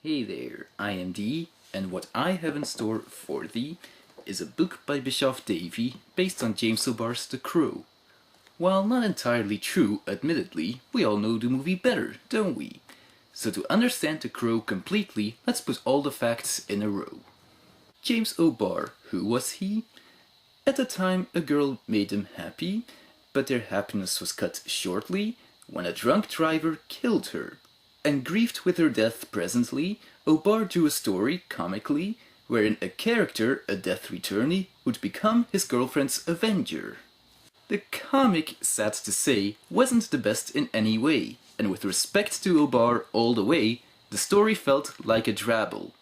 Hey there, I am Dee, and what I have in store for thee is a book by Bischoff Davy based on James O'Barr's The Crow. While not entirely true, admittedly, we all know the movie better, don't we? So to understand The Crow completely, let's put all the facts in a row. James O'Barr, who was he? At the time, a girl made him happy, but their happiness was cut shortly when a drunk driver killed her. And grieved with her death presently, O'Barr drew a story, comically, wherein a character, a death returnee, would become his girlfriend's avenger. The comic, sad to say, wasn't the best in any way, and with respect to O'Barr all the way, the story felt like a drabble.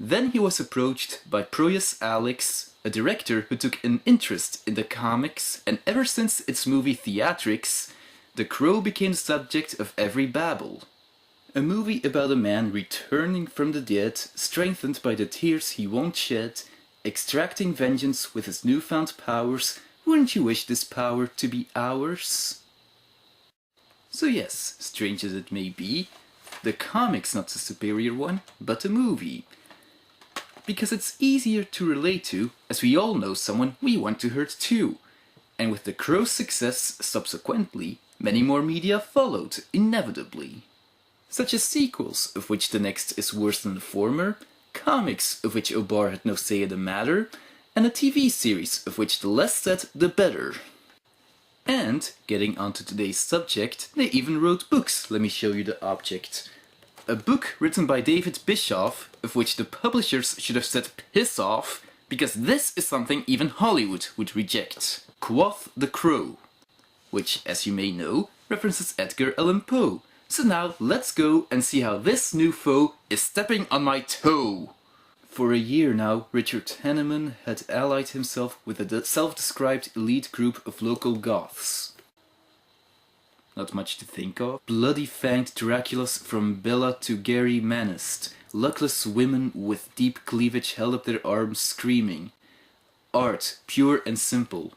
Then he was approached by Proyas Alex, a director who took an interest in the comics, and ever since its movie theatrics, The Crow became the subject of every babble. A movie about a man returning from the dead, strengthened by the tears he won't shed, extracting vengeance with his newfound powers. Wouldn't you wish this power to be ours? So yes, strange as it may be, the comic's not the superior one, but the movie. Because it's easier to relate to, as we all know someone we want to hurt too. And with The Crow's success subsequently, many more media followed, inevitably. Such as sequels, of which the next is worse than the former, comics, of which O'Barr had no say in the matter, and a TV series, of which the less said, the better. And, getting onto today's subject, they even wrote books. Let me show you the object. A book written by David Bischoff, of which the publishers should have said piss off, because this is something even Hollywood would reject. Quoth the Crow, which, as you may know, references Edgar Allan Poe. So now let's go and see how this new foe is stepping on my toe. For a year now, Richard Henneman had allied himself with a self-described elite group of local Goths. Not much to think of. Bloody fanged Draculas from Bela to Gary menaced. Luckless women with deep cleavage held up their arms screaming. Art, pure and simple.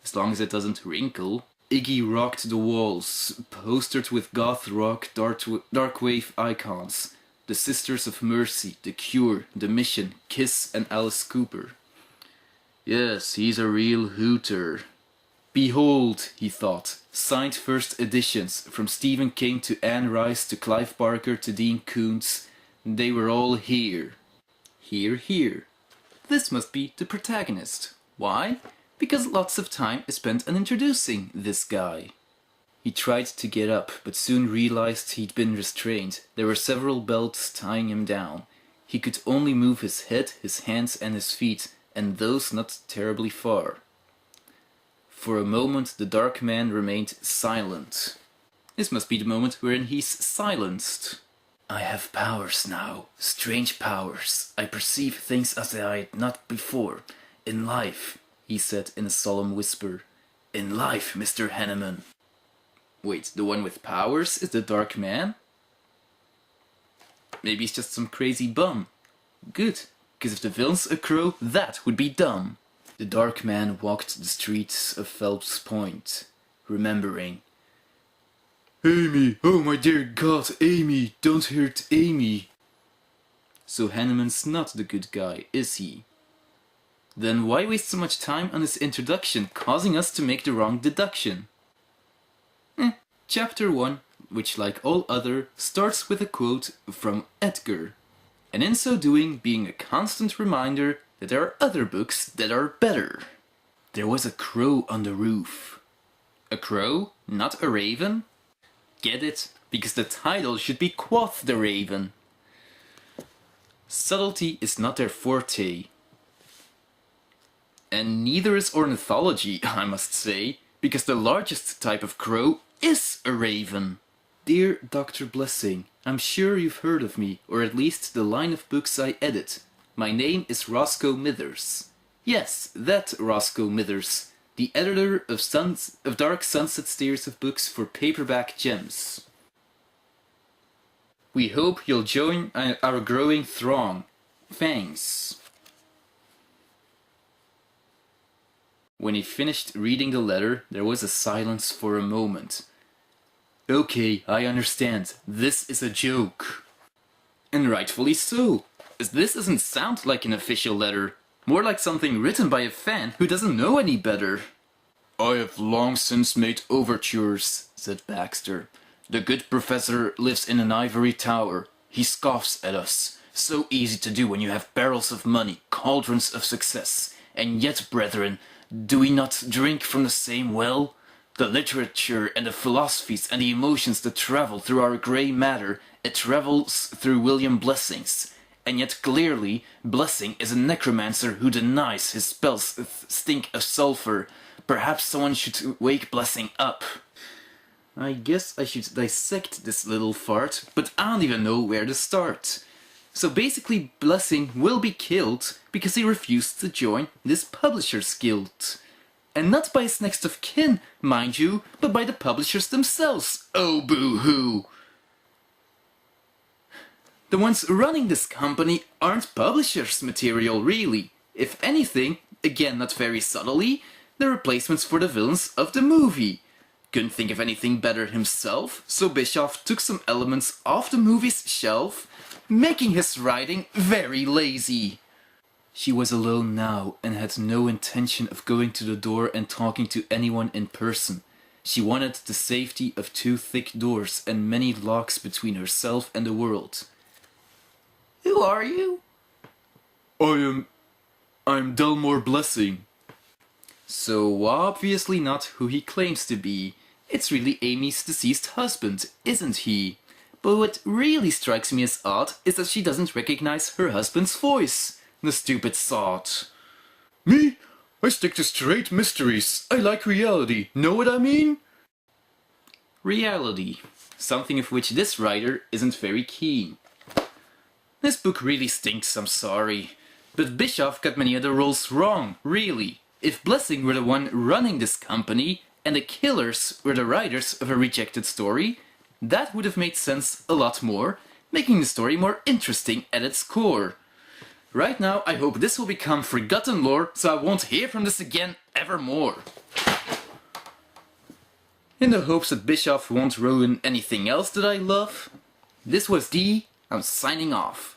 As long as it doesn't wrinkle. Iggy rocked the walls, postered with goth rock darkwave icons. The Sisters of Mercy, The Cure, The Mission, Kiss and Alice Cooper. Yes, he's a real hooter. Behold, he thought, signed first editions, from Stephen King to Anne Rice to Clive Barker to Dean Koontz. They were all here. Here, here. This must be the protagonist. Why? Because lots of time is spent on introducing this guy. He tried to get up, but soon realized he'd been restrained. There were several belts tying him down. He could only move his head, his hands and his feet, and those not terribly far. For a moment the dark man remained silent. This must be the moment wherein he's silenced. I have powers now, strange powers. I perceive things as I had not before. In life, he said in a solemn whisper. In life, Mr. Henneman. Wait, the one with powers is the Dark Man? Maybe he's just some crazy bum. Good, because if the villain's a crow, that would be dumb. The Dark Man walked the streets of Phelps Point, remembering. Amy, oh my dear God, Amy, don't hurt Amy. So Henneman's not the good guy, is he? Then why waste so much time on his introduction, causing us to make the wrong deduction? Chapter 1, which like all other, starts with a quote from Edgar, and in so doing being a constant reminder that there are other books that are better. There was a crow on the roof. A crow, not a raven? Get it? Because the title should be Quoth the Raven. Subtlety is not their forte. And neither is ornithology, I must say, because the largest type of crow is a raven. Dear Dr. Blessing, I'm sure you've heard of me, or at least the line of books I edit. My name is Roscoe Mithers. Yes, that Roscoe Mithers, the editor of Dark Sunset series of books for paperback gems. We hope you'll join our growing throng. Thanks. When he finished reading the letter, there was a silence for a moment. Okay, I understand. This is a joke. And rightfully so, as this doesn't sound like an official letter, more like something written by a fan who doesn't know any better. "I have long since made overtures," said Baxter. "The good professor lives in an ivory tower. He scoffs at us. So easy to do when you have barrels of money, cauldrons of success. And yet, brethren, do we not drink from the same well? The literature and the philosophies and the emotions that travel through our grey matter, it travels through William Blessings. And yet clearly, Blessing is a necromancer who denies his spells stink of sulphur. Perhaps someone should wake Blessing up." I guess I should dissect this little fart, but I don't even know where to start. So basically, Blessing will be killed because he refused to join this Publishers Guild. And not by his next of kin, mind you, but by the publishers themselves. Oh, boo-hoo! The ones running this company aren't publishers' material, really. If anything, again not very subtly, they're replacements for the villains of the movie. Couldn't think of anything better himself, so Bischoff took some elements off the movie's shelf, making his writing very lazy. She was alone now and had no intention of going to the door and talking to anyone in person. She wanted the safety of 2 thick doors and many locks between herself and the world. "Who are you?" I'm Delmore Blessing." So obviously not who he claims to be. It's really Amy's deceased husband, isn't he? But what really strikes me as odd is that she doesn't recognize her husband's voice. The stupid sot. "Me? I stick to straight mysteries. I like reality. Know what I mean?" Reality. Something of which this writer isn't very keen. This book really stinks, I'm sorry. But Bischoff got many other roles wrong, really. If Blessing were the one running this company, and the killers were the writers of a rejected story, that would have made sense a lot more, making the story more interesting at its core. Right now, I hope this will become forgotten lore, so I won't hear from this again ever more. In the hopes that Bischoff won't ruin anything else that I love, this was I'm signing off.